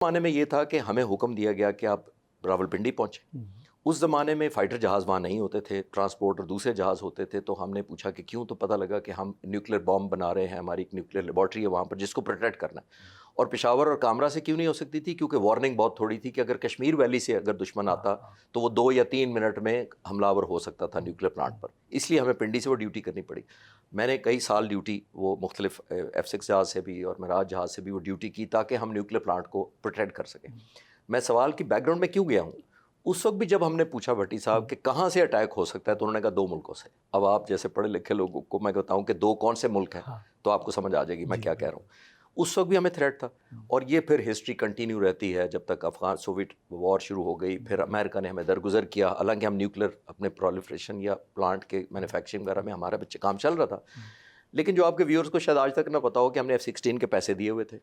زمانے میں یہ تھا کہ ہمیں حکم دیا گیا کہ آپ راولپنڈی پہنچیں. اس زمانے میں فائٹر جہاز وہاں نہیں ہوتے تھے، ٹرانسپورٹ اور دوسرے جہاز ہوتے تھے. تو ہم نے پوچھا کہ کیوں، تو پتہ لگا کہ ہم نیوکلیر بام بنا رہے ہیں، ہماری ایک نیوکلیر لیبارٹری ہے وہاں پر جس کو پروٹیکٹ کرنا ہے. اور پشاور اور کامرا سے کیوں نہیں ہو سکتی تھی؟ کیونکہ وارننگ بہت تھوڑی تھی کہ اگر کشمیر ویلی سے اگر دشمن آتا تو وہ 2 یا 3 منٹ میں حملہ آور ہو سکتا تھا نیوکلیر پلانٹ پر. اس لیے ہمیں پنڈی سے وہ ڈیوٹی کرنی پڑی. میں نے کئی سال ڈیوٹی وہ مختلف F-6 جہاز سے بھی اور معراج جہاز سے بھی وہ ڈیوٹی کی تاکہ ہم نیوکلیر پلانٹ کو پروٹیکٹ کر سکیں. میں سوال کی بیک گراؤنڈ میں کیوں گیا ہوں، اس وقت بھی جب ہم نے پوچھا بھٹی صاحب کہ کہاں سے اٹیک ہو سکتا ہے تو انہوں نے کہا 2 ملکوں سے. اب آپ جیسے پڑھے لکھے لوگوں کو میں بتاؤں کہ 2 کون سے ملک ہیں تو آپ کو سمجھ آ جائے گی میں کیا کہہ رہا ہوں. اس وقت بھی ہمیں تھریٹ تھا. اور یہ پھر ہسٹری کنٹینیو رہتی ہے جب تک افغان سوویٹ وار شروع ہو گئی. پھر امریکہ نے ہمیں درگزر کیا، حالانکہ ہم نیوکلیر اپنے پرولیفریشن یا پلانٹ کے مینوفیکچرنگ وغیرہ میں ہمارا کام چل رہا تھا. لیکن جو آپ کے ویورز کو شاید آج تک نہ پتا ہو کہ ہم نے F-16 کے پیسے دیے ہوئے تھے.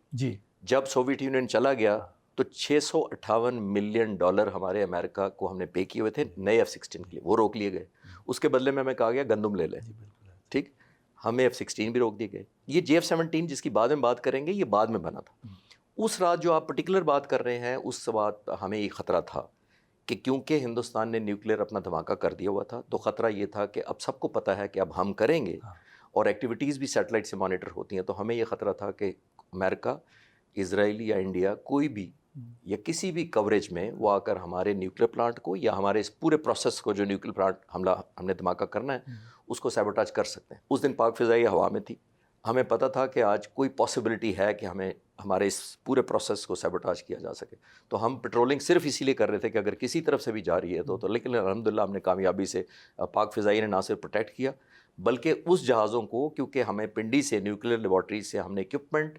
جب سوویٹ یونین چلا گیا تو $658 ملین ہمارے امریکہ کو ہم نے پے کیے ہوئے تھے نئے F-16 کے لیے، وہ روک لیے گئے. اس کے بدلے میں ہمیں کہا گیا گندم لے لیں. ٹھیک، ہمیں F-16 بھی روک دیے گئے. یہ JF-17 جس کی بعد میں بات کریں گے یہ بعد میں بنا تھا. اس رات جو آپ پرٹیکولر بات کر رہے ہیں اس بات ہمیں یہ خطرہ تھا کہ کیونکہ ہندوستان نے نیوکلیر اپنا دھماکہ کر دیا ہوا تھا تو خطرہ یہ تھا کہ اب سب کو پتہ ہے کہ اب ہم کریں گے اور ایکٹیویٹیز بھی سیٹلائٹ سے مانیٹر ہوتی ہیں. تو ہمیں یہ خطرہ تھا کہ امریکہ، اسرائیل یا انڈیا کوئی بھی یا کسی بھی کوریج میں وہ آ کر ہمارے نیوکلیر پلانٹ کو یا ہمارے اس پورے پروسیس کو جو نیوکلیر پلانٹ حملہ ہم نے دھماکہ کرنا ہے اس کو سیبوٹاج کر سکتے ہیں. اس دن پاک فضائیہ ہوا میں تھی. ہمیں پتہ تھا کہ آج کوئی پاسبلٹی ہے کہ ہمیں ہمارے اس پورے پروسیس کو سیبوٹاج کیا جا سکے. تو ہم پیٹرولنگ صرف اسی لیے کر رہے تھے کہ اگر کسی طرف سے بھی جا رہی ہے تو لیکن الحمدللہ ہم نے کامیابی سے پاک فضائیہ نے نہ صرف پروٹیکٹ کیا بلکہ اس جہازوں کو، کیونکہ ہمیں پنڈی سے نیوکلیر لیبارٹری سے ہم نے اکوپمنٹ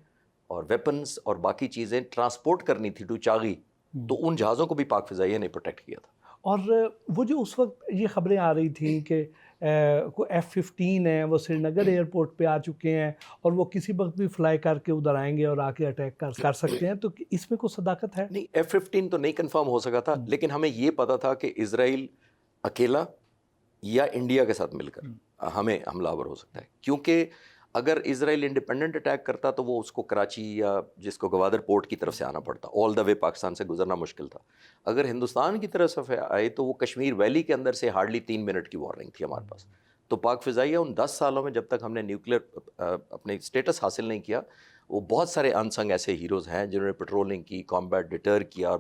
اور ویپنز اور باقی چیزیں ٹرانسپورٹ کرنی تھی ٹو چاغی، تو ان جہازوں کو بھی پاک فضائیہ نے پروٹیکٹ کیا تھا. اور وہ جو اس وقت یہ خبریں آ رہی تھیں کہ کوئی F-15 ہیں وہ سری نگر ایئرپورٹ پہ آ چکے ہیں اور وہ کسی وقت بھی فلائی کر کے ادھر آئیں گے اور آ کے اٹیک کر سکتے ہیں، تو اس میں کوئی صداقت ہے؟ نہیں، F-15 تو نہیں کنفرم ہو سکا تھا، لیکن ہمیں یہ پتا تھا کہ اسرائیل اکیلا یا انڈیا کے ساتھ مل کر ہمیں حملہ آور ہو سکتا ہے. کیونکہ اگر اسرائیل انڈیپینڈنٹ اٹیک کرتا تو وہ اس کو کراچی یا جس کو گوادر پورٹ کی طرف سے آنا پڑتا، آل دا وے پاکستان سے گزرنا مشکل تھا. اگر ہندوستان کی طرف سے آئے تو وہ کشمیر ویلی کے اندر سے ہارڈلی 3 منٹ کی وارننگ تھی ہمارے پاس. تو پاک فضائیہ ان 10 سالوں میں جب تک ہم نے نیوکلیر اپنے اسٹیٹس حاصل نہیں کیا، وہ بہت سارے انسنگ ایسے ہیروز ہیں جنہوں نے پیٹرولنگ کی، کامبیٹ ڈیٹر کیا، اور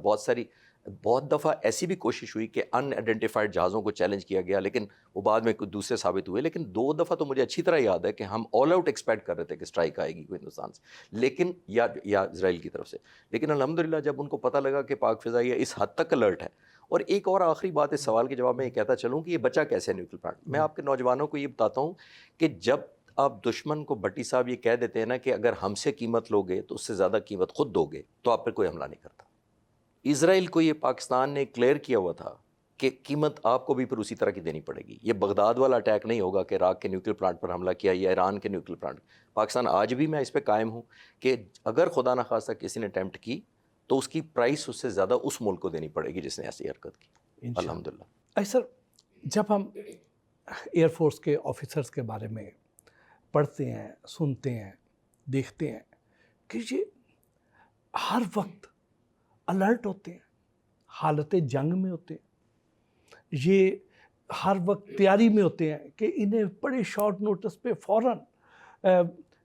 بہت دفعہ ایسی بھی کوشش ہوئی کہ ان آئیڈینٹیفائڈ جہازوں کو چیلنج کیا گیا لیکن وہ بعد میں کچھ دوسرے ثابت ہوئے. لیکن 2 دفعہ تو مجھے اچھی طرح یاد ہے کہ ہم آل آؤٹ ایکسپیکٹ کر رہے تھے کہ اسٹرائک آئے گی کوئی ہندوستان سے لیکن یا اسرائیل کی طرف سے. لیکن الحمدللہ جب ان کو پتہ لگا کہ پاک فضائیہ اس حد تک الرٹ ہے. اور ایک اور آخری بات اس سوال کے جواب میں یہ کہتا چلوں کہ یہ بچا کیسے نیوکلیر پلانٹ. میں آپ کے نوجوانوں کو یہ بتاتا ہوں کہ جب آپ دشمن کو بھٹی صاحب یہ کہہ دیتے ہیں نا کہ اگر ہم سے قیمت لوگے تو اس سے زیادہ قیمت خود دو گے تو آپ پہ کوئی حملہ نہیں کرتا. اسرائیل کو یہ پاکستان نے کلیئر کیا ہوا تھا کہ قیمت آپ کو بھی پھر اسی طرح کی دینی پڑے گی. یہ بغداد والا اٹیک نہیں ہوگا کہ عراق کے نیوکلیر پلانٹ پر حملہ کیا یا ایران کے نیوکلیر پلانٹ. پاکستان آج بھی میں اس پہ قائم ہوں کہ اگر خدا نخواستہ کسی نے اٹیمپٹ کی تو اس کی پرائس اس سے زیادہ اس ملک کو دینی پڑے گی جس نے ایسی حرکت کی. الحمدللہ. سر، جب ہم ایئر فورس کے آفیسرز کے بارے میں پڑھتے ہیں، سنتے ہیں، دیکھتے ہیں کہ یہ ہر وقت الرٹ ہوتے ہیں، حالت جنگ میں ہوتے ہیں، یہ ہر وقت تیاری میں ہوتے ہیں کہ انہیں بڑے شارٹ نوٹس پہ فوراً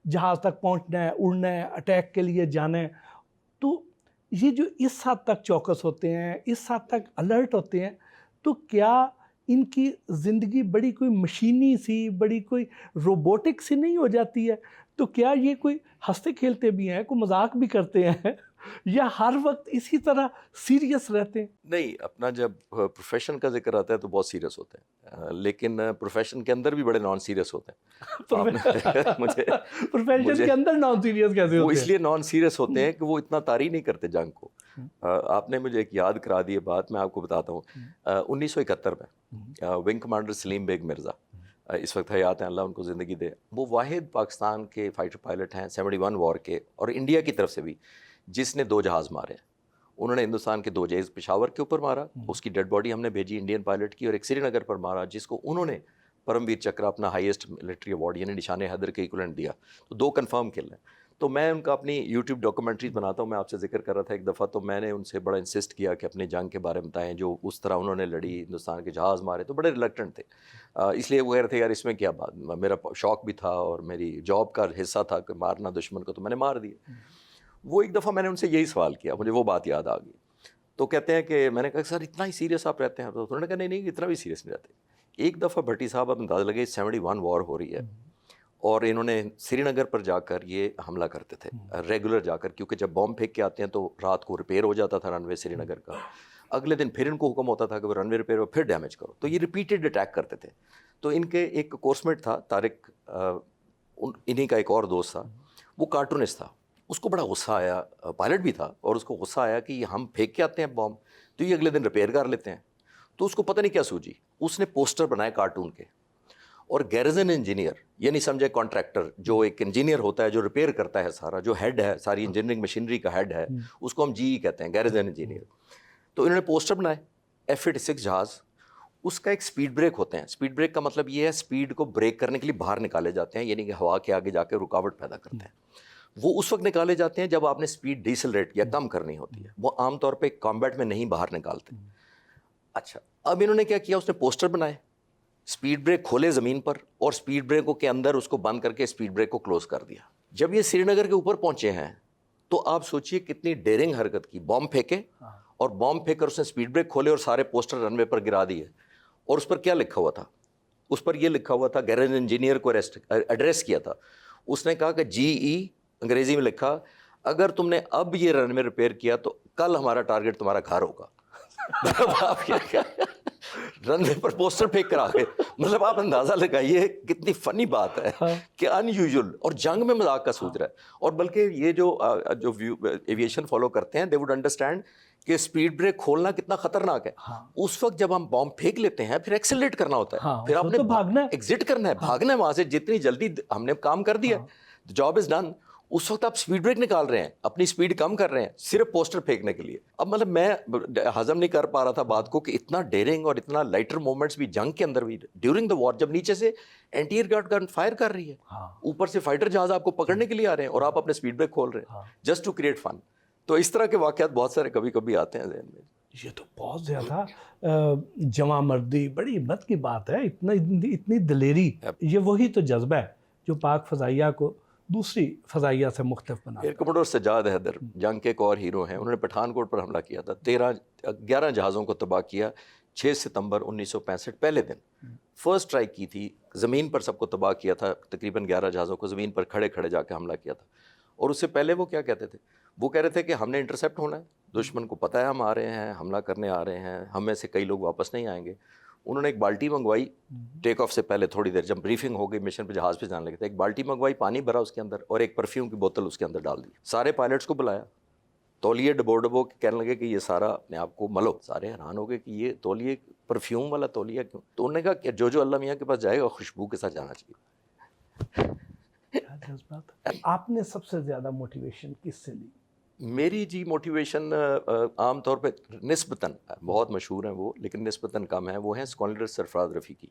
جہاز تک پہنچنا ہے، اڑنا ہے، اٹیک کے لیے جانا ہے. تو یہ جو اس حد تک چوکس ہوتے ہیں، اس حد تک الرٹ ہوتے ہیں، تو کیا ان کی زندگی بڑی کوئی مشینی سی، بڑی کوئی روبوٹک سی نہیں ہو جاتی ہے؟ تو کیا یہ کوئی ہنستے کھیلتے بھی ہیں، کوئی مذاق بھی کرتے ہیں، یا ہر وقت اسی طرح سیریس رہتے ہیں؟ نہیں، اپنا جب پروفیشن کا ذکر آتا ہے تو بہت سیریس ہوتے ہیں، لیکن پروفیشن کے اندر بھی بڑے نان سیریس ہوتے ہیں. پروفیشن کے اندر نان سیریس کیسے ہوتے ہیں؟ وہ اس لیے نان سیریس ہوتے ہیں کہ وہ اتنا طاری نہیں کرتے جنگ کو. آپ نے مجھے ایک یاد کرا دی بات، میں آپ کو بتاتا ہوں. 1971 میں ونگ کمانڈر سلیم بیگ مرزا اس وقت حیات ہیں، اللہ ان کو زندگی دے. وہ واحد پاکستان کے فائٹر پائلٹ ہیں 71 وار کے اور انڈیا کی طرف سے بھی جس نے 2 جہاز مارے. انہوں نے ہندوستان کے 2 جہاز پشاور کے اوپر مارا، اس کی ڈیڈ باڈی ہم نے بھیجی انڈین پائلٹ کی، اور ایک سری نگر پر مارا جس کو انہوں نے پرم ویر چکرا اپنا ہائیسٹ ملٹری ایوارڈ یعنی نشان حیدر کے ایکولنٹ دیا. تو 2 کنفرم کل ہیں. تو میں ان کا اپنی یوٹیوب ڈاکومنٹریز بناتا ہوں. میں آپ سے ذکر کر رہا تھا ایک دفعہ, تو میں نے ان سے بڑا انسسٹ کیا کہ اپنے جنگ کے بارے میں بتائیں, جو اس طرح انہوں نے لڑی, ہندوستان کے جہاز مارے, تو بڑے ریلیکٹنٹ تھے. اس لیے وہ کہہ رہے تھے یار اس میں کیا بات, میرا شوق بھی تھا اور میری جاب کا حصہ تھا کہ مارنا دشمن کو, تو میں نے مار دیا. وہ ایک دفعہ میں نے ان سے یہی سوال کیا, مجھے وہ بات یاد آ گئی. تو کہتے ہیں کہ میں نے کہا سر اتنا ہی سیریس آپ رہتے ہیں؟ تو انہوں نے کہا نہیں اتنا بھی سیریس نہیں رہتے. ایک دفعہ بھٹی صاحب اب اندازہ لگے 71 وار ہو رہی ہے, اور انہوں نے سری نگر پر جا کر یہ حملہ کرتے تھے ریگولر جا کر, کیونکہ جب بام پھینک کے آتے ہیں تو رات کو ریپیئر ہو جاتا تھا رن وے سری نگر کا, اگلے دن پھر ان کو حکم ہوتا تھا کہ وہ رن وے ریپیئر ہو پھر ڈیمیج کرو, تو یہ ریپیٹڈ اٹیک کرتے تھے. تو ان کے ایک کورسمیٹ تھا طارق, انہی کا ایک اور دوست تھا, وہ کارٹونسٹ تھا, اس کو بڑا غصہ آیا, پائلٹ بھی تھا, اور اس کو غصہ آیا کہ یہ ہم پھینک کے آتے ہیں بام تو یہ اگلے دن ریپیئر کر لیتے ہیں. تو اس کو پتہ نہیں کیا سوجی, اس نے پوسٹر بنائے کارٹون کے, اور گیرزن انجینئر, یہ نہیں سمجھے کانٹریکٹر, جو ایک انجینئر ہوتا ہے جو ریپیئر کرتا ہے سارا, جو ہیڈ ہے ساری انجینئرنگ مشینری کا ہیڈ ہے, اس کو ہم جی کہتے ہیں, گیرزن انجینئر. تو انہوں نے پوسٹر بنائے F-86 جہاز, اس کا ایک سپیڈ بریک ہوتے ہیں. سپیڈ بریک کا مطلب یہ ہے سپیڈ کو بریک کرنے کے لیے باہر نکالے جاتے ہیں, یعنی کہ ہوا کے آگے جا کے رکاوٹ پیدا کرتے ہیں. وہ اس وقت نکالے جاتے ہیں جب آپ نے سپیڈ ڈیسلریٹ یا کم کرنی ہوتی ہے, وہ عام طور پہ کامبیٹ میں نہیں باہر نکالتے. اچھا, اب انہوں نے کیا کیا, اس نے پوسٹر بنائے, سپیڈ بریک کھولے زمین پر, اور سپیڈ بریکوں کے اندر اس کو بند کر کے سپیڈ بریک کو کلوز کر دیا. جب یہ سری نگر کے اوپر پہنچے ہیں تو آپ سوچئے کتنی ڈیرنگ حرکت کی, بام پھینکے اور بام پھینک کر اس نے سپیڈ بریک کھولے اور سارے پوسٹر رن وے پر گرا دیے. اور اس پر کیا لکھا ہوا تھا, اس پر یہ لکھا ہوا تھا, گیرن انجینئر کو ایڈریس کیا تھا. اس نے کہا کہ GE, انگریزی میں لکھا, اگر تم نے اب یہ رن وے ریپیئر کیا تو کل ہمارا ٹارگٹ تمہارا گھر ہوگا. آپ کیا رن وے پر پوسٹر پھینک کر آ گئے. مطلب آپ اندازہ لگائیے کتنی فنی بات ہے کہ ان یوزول, اور جنگ میں مذاق کا سوچ رہا ہے. اور بلکہ یہ جو ایویشن فالو کرتے ہیں, دے وڈ انڈرسٹینڈ کہ سپیڈ بریک کھولنا کتنا خطرناک ہے. اس وقت جب ہم بام پھینک لیتے ہیں پھر ایکسلریٹ کرنا ہوتا ہے, پھر آپ نے ایگزٹ کرنا ہے, بھاگنا ہے وہاں سے. جتنی جلدی ہم نے کام کر دیا, جاب از ڈن, اس وقت آپ سپیڈ بریک نکال رہے ہیں, اپنی سپیڈ کم کر رہے ہیں صرف پوسٹر پھینکنے کے لیے. اب مطلب میں ہضم نہیں کر پا رہا تھا بات کو کہ اتنا ڈیرنگ اور اتنا لائٹر مومنٹس بھی جنگ کے اندر بھی ڈیورنگ دا وار, جب نیچے سے اینٹی ایئر گارڈ گن فائر کر رہی ہے, اوپر سے فائٹر جہاز آپ کو پکڑنے کے لیے آ رہے ہیں, اور آپ اپنے سپیڈ بریک کھول رہے ہیں جسٹ ٹو کریٹ فن. تو اس طرح کے واقعات بہت سارے کبھی کبھی آتے ہیں ذہن میں. یہ تو بہت زیادہ جمع مردی, بڑی ہمت کی بات ہے, اتنی دلیری. یہ وہی تو جذبہ ہے جو پاک فضائیہ کو دوسری فضائیہ سے مختلف بنا. ایئر کموڈور سجاد حیدر جنگ کے ایک اور ہیرو ہیں, انہوں نے پٹھان کوٹ پر حملہ کیا تھا, 11 جہازوں کو تباہ کیا. 6 ستمبر 1965 پہلے دن فرسٹ اسٹرائک کی تھی, زمین پر سب کو تباہ کیا تھا, تقریباً 11 جہازوں کو زمین پر کھڑے کھڑے جا کے حملہ کیا تھا. اور اس سے پہلے وہ کیا کہتے تھے, وہ کہہ رہے تھے کہ ہم نے انٹرسیپٹ ہونا ہے, دشمن کو پتہ ہے ہم آ رہے ہیں, حملہ کرنے آ رہے ہیں, ہم میں سے کئی لوگ واپس نہیں آئیں گے. انہوں نے ایک بالٹی منگوائی ٹیک آف سے پہلے تھوڑی دیر, جب بریفنگ ہو گئی مشن پہ جہاز پہ جانے لگے تھے, ایک بالٹی منگوائی, پانی بھرا اس کے اندر, اور ایک پرفیوم کی بوتل اس کے اندر ڈال دی. سارے پائلٹس کو بلایا, تولیے ڈبو ڈبو کہنے لگے کہ یہ سارا اپنے آپ کو ملو. سارے حیران ہو گئے کہ یہ تولیے پرفیوم والا تولیہ کیوں. تو انہوں نے کہا کہ جو اللہ میاں کے پاس جائے گا خوشبو کے ساتھ جانا چاہیے. آپ نے سب سے زیادہ موٹیویشن کس سے لی؟ میری جی موٹیویشن عام طور پہ نسبتاً بہت مشہور ہیں وہ, لیکن نسبتاً کم ہیں, وہ ہیں اسکالر سرفراز رفیقی.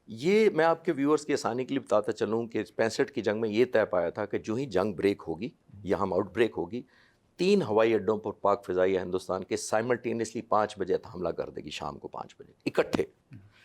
یہ میں آپ کے ویورز کی آسانی کے لیے بتاتا چلوں کہ 65 کی جنگ میں یہ طے پایا تھا کہ جو ہی جنگ بریک ہوگی یا ہم آؤٹ بریک ہوگی, 3 ہوائی اڈوں پر پاک فضائیہ ہندوستان کے سائملٹینیسلی 5 بجے حملہ کر دے گی, شام کو 5 بجے اکٹھے.